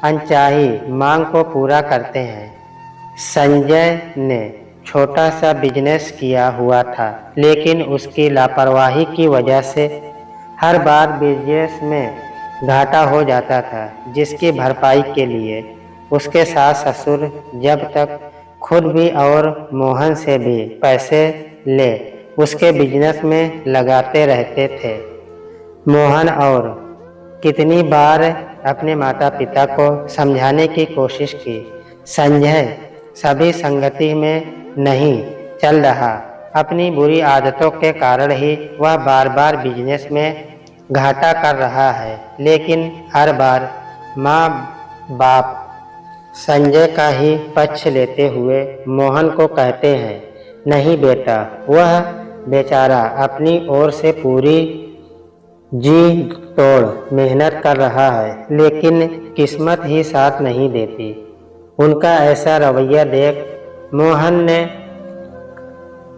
अनचाही मांग को पूरा करते हैं। संजय ने छोटा सा बिजनेस किया हुआ था, लेकिन उसकी लापरवाही की वजह से हर बार बिजनेस में घाटा हो जाता था, जिसकी भरपाई के लिए उसके सास ससुर जब तक खुद भी और मोहन से भी पैसे ले उसके बिजनेस में लगाते रहते थे। मोहन और कितनी बार अपने माता पिता को समझाने की कोशिश की। संजय सभी संगति में नहीं चल रहा। अपनी बुरी आदतों के कारण ही वह बार बार बिजनेस में घाटा कर रहा है, लेकिन हर बार माँ बाप संजय का ही पक्ष लेते हुए मोहन को कहते हैं, नहीं बेटा, वह बेचारा अपनी ओर से पूरी जी तोड़ मेहनत कर रहा है, लेकिन किस्मत ही साथ नहीं देती। उनका ऐसा रवैया देख मोहन ने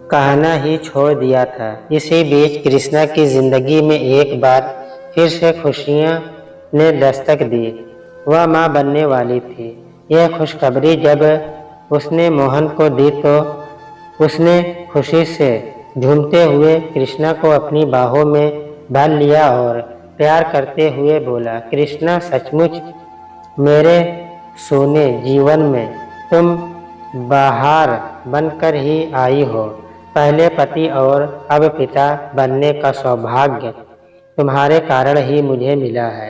कहना ही छोड़ दिया था। इसी बीच कृष्णा की जिंदगी में एक बार फिर से खुशियां ने दस्तक दी। वह मां बनने वाली थी। यह खुशखबरी जब उसने मोहन को दी तो उसने खुशी से झूमते हुए कृष्णा को अपनी बाहों में भर लिया और प्यार करते हुए बोला, कृष्णा, सचमुच मेरे सोने जीवन में तुम बहार बनकर ही आई हो। पहले पति और अब पिता बनने का सौभाग्य तुम्हारे कारण ही मुझे मिला है।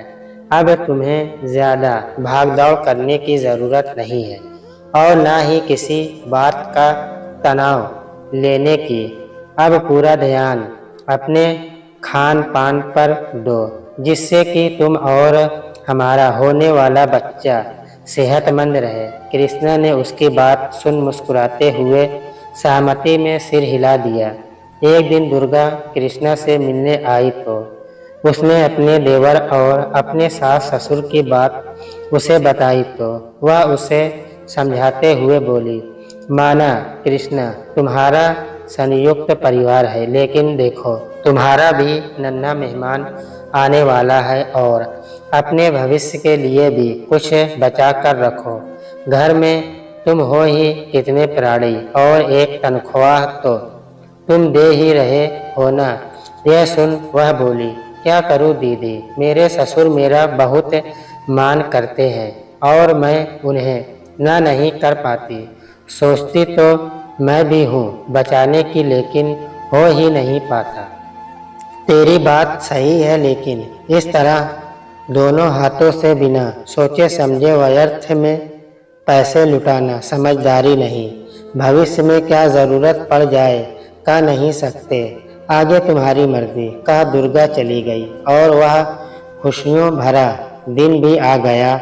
अब तुम्हें ज़्यादा भागदौड़ करने की ज़रूरत नहीं है और ना ही किसी बात का तनाव लेने की। अब पूरा ध्यान अपने खान पान पर दो, जिससे कि तुम और हमारा होने वाला बच्चा सेहतमंद रहे। कृष्णा ने उसकी बात सुन मुस्कुराते हुए सहमति में सिर हिला दिया। एक दिन दुर्गा कृष्णा से मिलने आई तो उसने अपने देवर और अपने सास ससुर की बात उसे बताई तो वह उसे समझाते हुए बोली, माना कृष्णा, तुम्हारा संयुक्त परिवार है, लेकिन देखो तुम्हारा भी नन्हा मेहमान आने वाला है और अपने भविष्य के लिए भी कुछ बचा कर रखो। घर में तुम हो ही कितने प्राणी और एक तनख्वाह तो तुम दे ही रहे हो ना। यह सुन वह बोली, क्या करूं दीदी, मेरे ससुर मेरा बहुत मान करते हैं और मैं उन्हें ना नहीं कर पाती। सोचती तो मैं भी हूँ बचाने की, लेकिन हो ही नहीं पाता। तेरी बात सही है, लेकिन इस तरह दोनों हाथों से बिना सोचे समझे व्यर्थ में पैसे लुटाना समझदारी नहीं। भविष्य में क्या ज़रूरत पड़ जाए कह नहीं सकते। आगे तुम्हारी मर्जी। कह दुर्गा चली गई और वह खुशियों भरा दिन भी आ गया।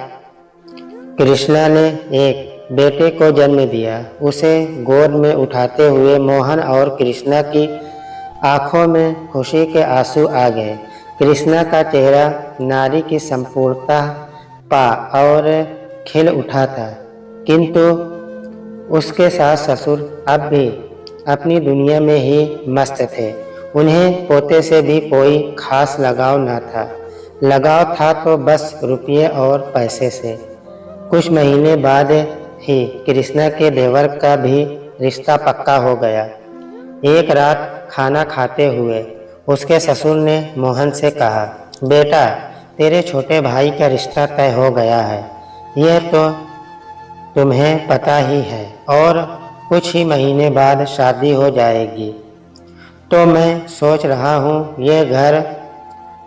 कृष्णा ने एक बेटे को जन्म दिया। उसे गोद में उठाते हुए मोहन और कृष्णा की आंखों में खुशी के आंसू आ गए। कृष्णा का चेहरा नारी की संपूर्णता पा और खिल उठा था, किंतु उसके सास ससुर अब भी अपनी दुनिया में ही मस्त थे। उन्हें पोते से भी कोई खास लगाव न था। लगाव था तो बस रुपये और पैसे से। कुछ महीने बाद ही कृष्णा के देवर का भी रिश्ता पक्का हो गया। एक रात खाना खाते हुए उसके ससुर ने मोहन से कहा, बेटा, तेरे छोटे भाई का रिश्ता तय हो गया है। यह तो तुम्हें पता ही है और कुछ ही महीने बाद शादी हो जाएगी। तो मैं सोच रहा हूँ यह घर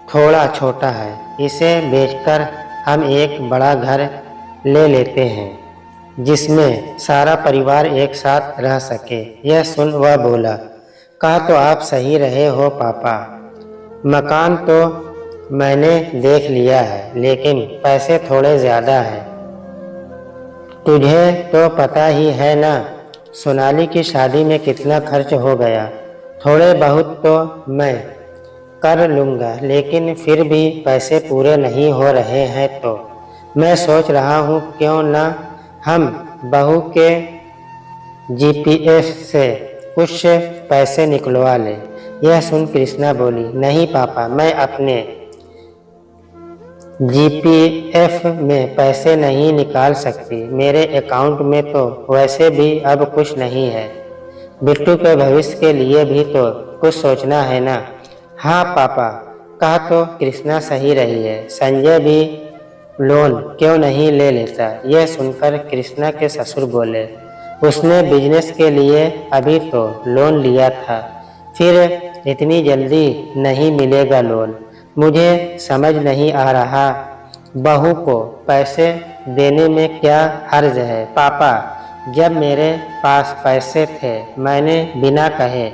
थोड़ा छोटा है, इसे बेचकर हम एक बड़ा घर ले लेते हैं जिसमें सारा परिवार एक साथ रह सके। यह सुन वह बोला, कहा तो आप सही रहे हो पापा, मकान तो मैंने देख लिया है, लेकिन पैसे थोड़े ज़्यादा हैं। तुझे तो पता ही है ना, सोनाली की शादी में कितना खर्च हो गया। थोड़े बहुत तो मैं कर लूँगा, लेकिन फिर भी पैसे पूरे नहीं हो रहे हैं, तो मैं सोच रहा हूँ क्यों ना हम बहू के जीपीएफ से कुछ पैसे निकलवा लें। यह सुन कृष्णा बोली, नहीं पापा, मैं अपने जीपीएफ में पैसे नहीं निकाल सकती। मेरे अकाउंट में तो वैसे भी अब कुछ नहीं है। बिट्टू के भविष्य के लिए भी तो कुछ सोचना है ना। हाँ पापा, कहा तो कृष्णा सही रही है। संजय भी लोन क्यों नहीं ले लेता। यह सुनकर कृष्णा के ससुर बोले, उसने बिजनेस के लिए अभी तो लोन लिया था, फिर इतनी जल्दी नहीं मिलेगा लोन। मुझे समझ नहीं आ रहा, बहू को पैसे देने में क्या हर्ज है। पापा, जब मेरे पास पैसे थे मैंने बिना कहे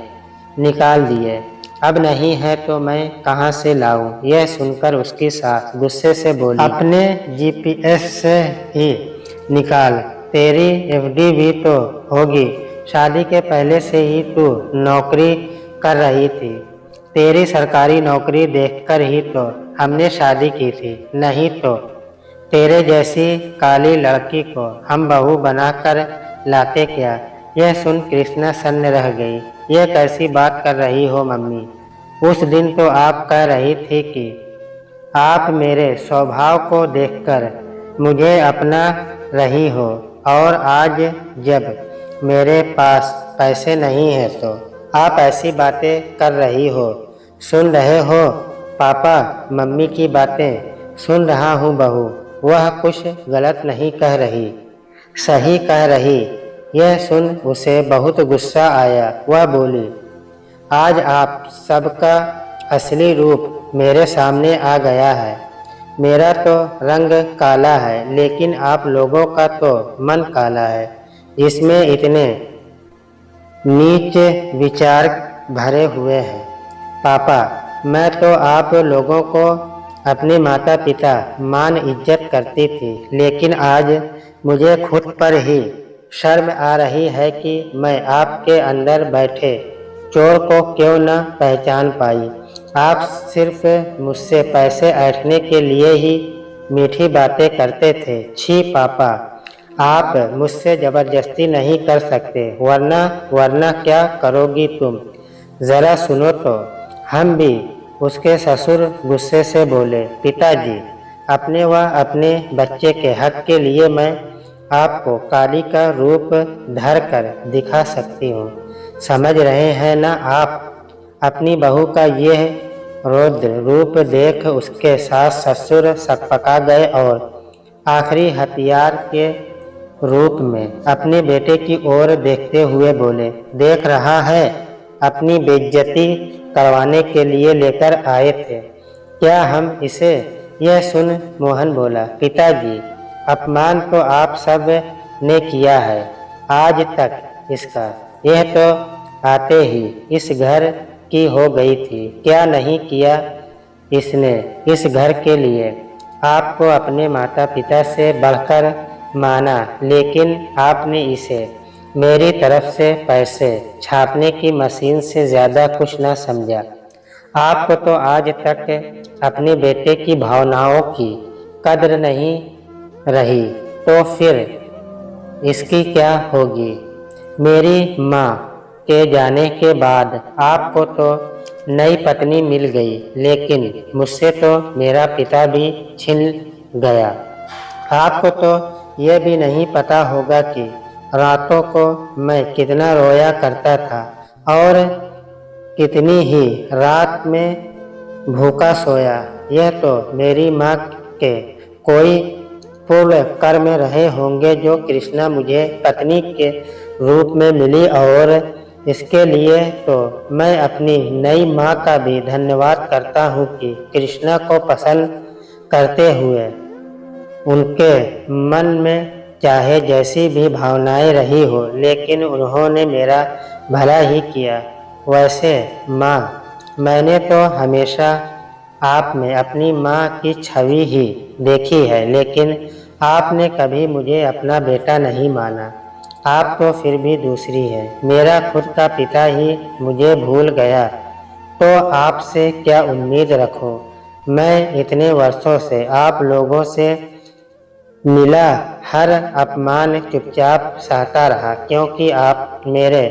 निकाल दिए, अब नहीं है तो मैं कहाँ से लाऊं। यह सुनकर उसकी सास गुस्से से बोली, अपने जीपीएस से ही निकाल, तेरी एफडी भी तो होगी। शादी के पहले से ही तू नौकरी कर रही थी, तेरी सरकारी नौकरी देखकर ही तो हमने शादी की थी, नहीं तो तेरे जैसी काली लड़की को हम बहू बनाकर लाते क्या। यह सुन कृष्णा सन्न रह गई। यह कैसी बात कर रही हो मम्मी, उस दिन तो आप कह रही थी कि आप मेरे स्वभाव को देखकर मुझे अपना रही हो, और आज जब मेरे पास पैसे नहीं है तो आप ऐसी बातें कर रही हो। सुन रहे हो पापा, मम्मी की बातें सुन रहा हूँ बहू, वह कुछ गलत नहीं कह रही, सही कह रही। यह सुन उसे बहुत गुस्सा आया। वह बोली, आज आप सबका असली रूप मेरे सामने आ गया है। मेरा तो रंग काला है, लेकिन आप लोगों का तो मन काला है, जिसमें इतने नीच विचार भरे हुए हैं। पापा, मैं तो आप लोगों को अपने माता पिता मान इज्जत करती थी, लेकिन आज मुझे खुद पर ही शर्म आ रही है कि मैं आपके अंदर बैठे चोर को क्यों न पहचान पाई। आप सिर्फ मुझसे पैसे ऐंठने के लिए ही मीठी बातें करते थे। छी पापा, आप मुझसे ज़बरदस्ती नहीं कर सकते, वरना क्या करोगी तुम, ज़रा सुनो तो। हम भी, उसके ससुर गुस्से से बोले, पिताजी, अपने व अपने बच्चे के हक के लिए मैं आपको काली का रूप धर कर दिखा सकती हूँ। समझ रहे हैं ना आप। अपनी बहू का यह रौद्र रूप देख उसके सास ससुर सकपका गए और आखिरी हथियार के रूप में अपने बेटे की ओर देखते हुए बोले, देख रहा है, अपनी बेइज्जती करवाने के लिए लेकर आए थे क्या हम इसे। यह सुन मोहन बोला, पिताजी, अपमान तो आप सब ने किया है आज तक इसका। यह तो आते ही इस घर की हो गई थी, क्या नहीं किया इसने इस घर के लिए। आपको अपने माता पिता से बढ़कर माना, लेकिन आपने इसे मेरी तरफ से पैसे छापने की मशीन से ज़्यादा कुछ न समझा। आपको तो आज तक अपने बेटे की भावनाओं की कद्र नहीं रही, तो फिर इसकी क्या होगी। मेरी माँ के जाने के बाद आपको तो नई पत्नी मिल गई, लेकिन मुझसे तो मेरा पिता भी छिन गया। आपको तो यह भी नहीं पता होगा कि रातों को मैं कितना रोया करता था और कितनी ही रात में भूखा सोया। यह तो मेरी माँ के कोई पूर्व कर्म रहे होंगे जो कृष्णा मुझे पत्नी के रूप में मिली, और इसके लिए तो मैं अपनी नई माँ का भी धन्यवाद करता हूँ कि कृष्णा को पसंद करते हुए उनके मन में चाहे जैसी भी भावनाएं रही हो, लेकिन उन्होंने मेरा भला ही किया। वैसे माँ, मैंने तो हमेशा आप में अपनी माँ की छवि ही देखी है, लेकिन आपने कभी मुझे अपना बेटा नहीं माना। आप तो फिर भी दूसरी है। मेरा खुद का पिता ही मुझे भूल गया तो आपसे क्या उम्मीद रखूं? मैं इतने वर्षों से आप लोगों से मिला, हर अपमान चुपचाप सहता रहा, क्योंकि आप मेरे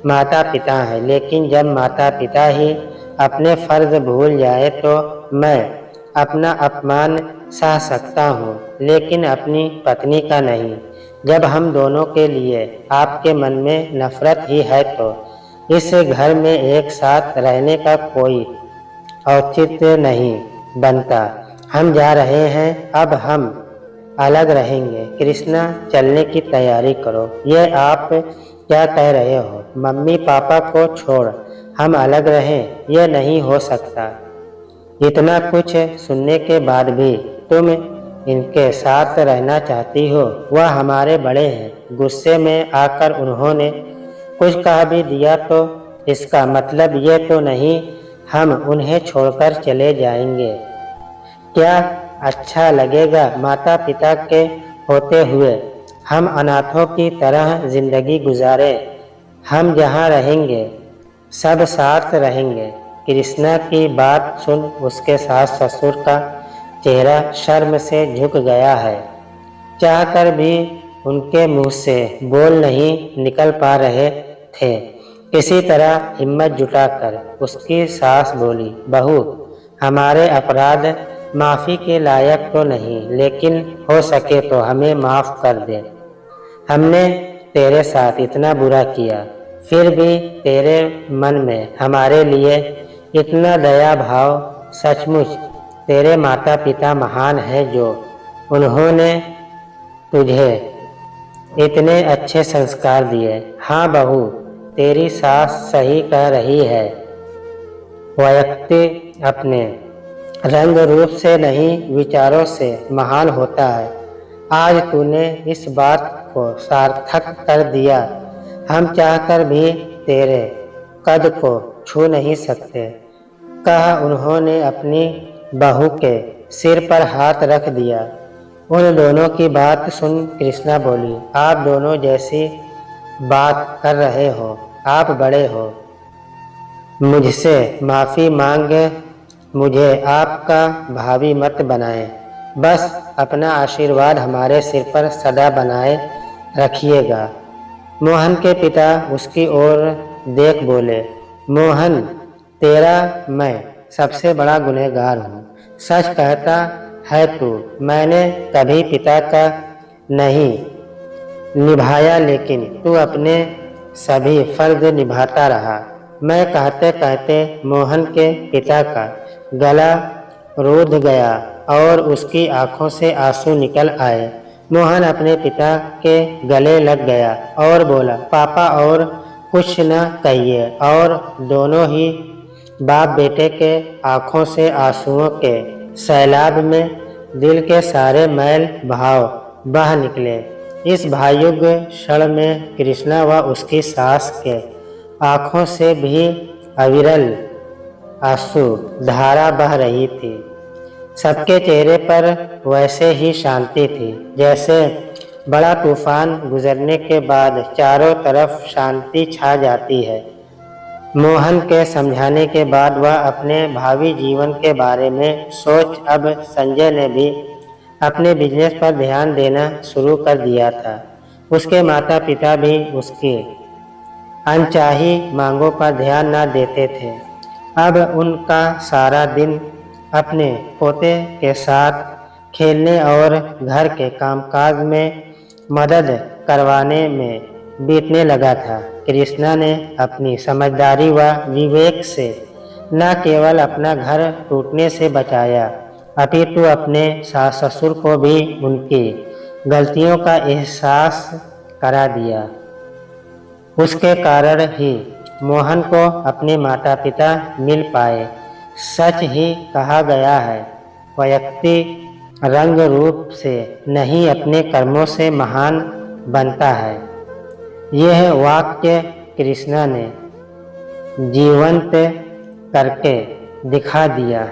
माता पिता हैं। लेकिन जब माता पिता ही अपने फर्ज भूल जाए तो मैं अपना अपमान सह सकता हूँ, लेकिन अपनी पत्नी का नहीं। जब हम दोनों के लिए आपके मन में नफरत ही है तो इस घर में एक साथ रहने का कोई औचित्य नहीं बनता। हम जा रहे हैं, अब हम अलग रहेंगे। कृष्णा, चलने की तैयारी करो। ये आप क्या कह रहे हो? मम्मी पापा को छोड़ हम अलग रहें? यह नहीं हो सकता। इतना कुछ सुनने के बाद भी तुम इनके साथ रहना चाहती हो? वह हमारे बड़े हैं। गुस्से में आकर उन्होंने कुछ कह भी दिया तो इसका मतलब ये तो नहीं हम उन्हें छोड़कर चले जाएंगे। क्या अच्छा लगेगा माता पिता के होते हुए हम अनाथों की तरह जिंदगी गुजारे? हम जहाँ रहेंगे सब साथ रहेंगे। कृष्णा की बात सुन उसके सास ससुर का चेहरा शर्म से झुक गया है। चाहकर भी उनके मुंह से बोल नहीं निकल पा रहे थे। किसी तरह हिम्मत जुटाकर उसकी सास बोली, बहू, हमारे अपराध माफ़ी के लायक तो नहीं, लेकिन हो सके तो हमें माफ़ कर दे। हमने तेरे साथ इतना बुरा किया, फिर भी तेरे मन में हमारे लिए इतना दया भाव। सचमुच तेरे माता पिता महान हैं जो उन्होंने तुझे इतने अच्छे संस्कार दिए। हाँ बहू, तेरी सास सही कह रही है। व्यक्ति अपने रंग रूप से नहीं विचारों से महान होता है। आज तूने इस बात को सार्थक कर दिया। हम चाहकर भी तेरे कद को छू नहीं सकते, कहा उन्होंने अपनी बहू के सिर पर हाथ रख दिया। उन दोनों की बात सुन कृष्णा बोली, आप दोनों जैसी बात कर रहे हो, आप बड़े हो। मुझसे माफ़ी मांग मुझे आपका भावी मत बनाएं। बस अपना आशीर्वाद हमारे सिर पर सदा बनाए रखिएगा। मोहन के पिता उसकी ओर देख बोले, मोहन, तेरा मैं सबसे बड़ा गुनहगार हूँ। सच कहता है तू। मैंने कभी पिता का नहीं निभाया, लेकिन तू अपने सभी फर्ज निभाता रहा। मैं कहते कहते मोहन के पिता का गला रूंध गया और उसकी आंखों से आंसू निकल आए। मोहन अपने पिता के गले लग गया और बोला, पापा और कुछ न कहिए। और दोनों ही बाप बेटे के आंखों से आंसुओं के सैलाब में दिल के सारे मैल भाव बह निकले। इस भायुग क्षण में कृष्णा व उसकी सास के आंखों से भी अविरल आंसू धारा बह रही थी। सबके चेहरे पर वैसे ही शांति थी, जैसे बड़ा तूफान गुजरने के बाद चारों तरफ शांति छा जाती है। मोहन के समझाने के बाद वह अपने भावी जीवन के बारे में सोच अब संजय ने भी अपने बिजनेस पर ध्यान देना शुरू कर दिया था। उसके माता पिता भी उसकी अनचाही मांगों पर ध्यान न देते थे। अब उनका सारा दिन अपने पोते के साथ खेलने और घर के कामकाज में मदद करवाने में बीतने लगा था। कृष्णा ने अपनी समझदारी व विवेक से न केवल अपना घर टूटने से बचाया, अपितु अपने सास ससुर को भी उनकी गलतियों का एहसास करा दिया। उसके कारण ही मोहन को अपने माता पिता मिल पाए। सच ही कहा गया है, व्यक्ति रंग रूप से नहीं अपने कर्मों से महान बनता है। यह वाक्य कृष्णा ने जीवंत करके दिखा दिया।